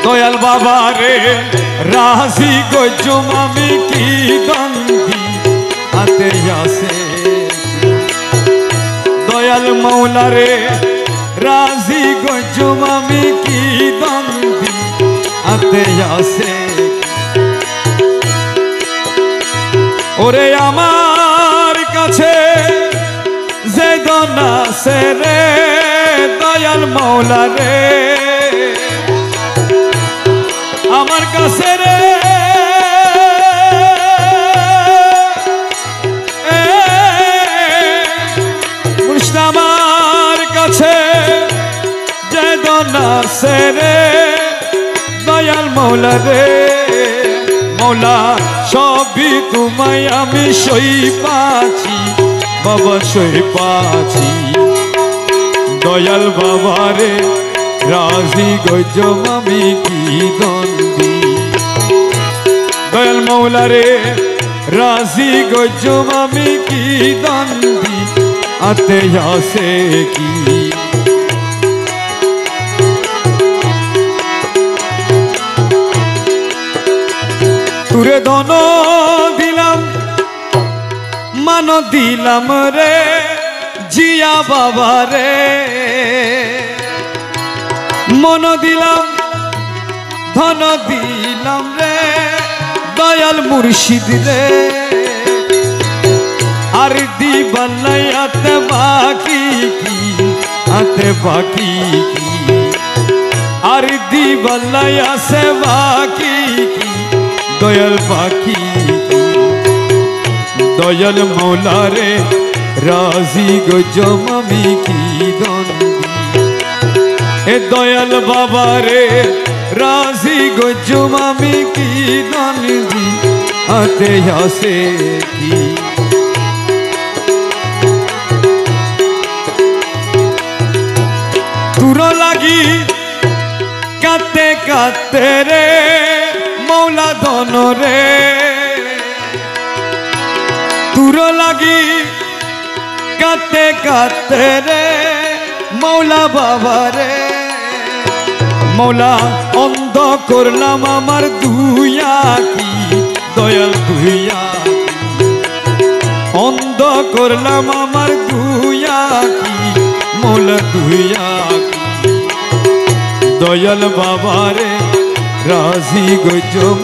দয়াল বাবা রে রাজি গজম আমি কি গন্ধি হাতে আসে দয়াল মৌলা রে রাজি গজম আমি কি গন্ধি হাতে আসে ওরে আমার কাছে যে দন আছে রে দয়াল মৌলা রে আমার কাছে রে মুর্শিদ আমার কাছে যে দন আছে রে দয়াল মৌলা রে মৌলা সবই তোমায় আমি সই পাচ্ছি বাবা সই পাচ্ছি দয়াল বাবা রে রাজি গজম আমি কি গন্ধি দয়াল মৌলা রে রাজি গজম আমি কি গন্ধি আতে আসে কি তুরে ধন দিলাম মান দিলাম রে জিয়া বাবা রে মন দিলাম ধন দিলাম রে দয়াল মুর্শিদ রে আর দিবালাই আতে বাকি কি আতে বাকি কি আর দিবালাই আসে বাকি কি দয়াল বাকি দয়াল মৌলা রে রাজি গজম আমি কি গন্ধি এ দয়াল বাবা রে রাজি গজম আমি কি গন্ধি হাতে আসে কি তুর লাগি কাতে কাতে রে মৌলা ধন রে তুর লাগি কাতে কাতে রে মৌলা বাবা রে মৌলা অন্ধ করলাম আমার দুই আঁখি দয়াল দুই আঁখি অন্ধ করলাম আমার দুই আঁখি মৌলা দুই আঁখি দয়াল বাবা রে রাজি গজম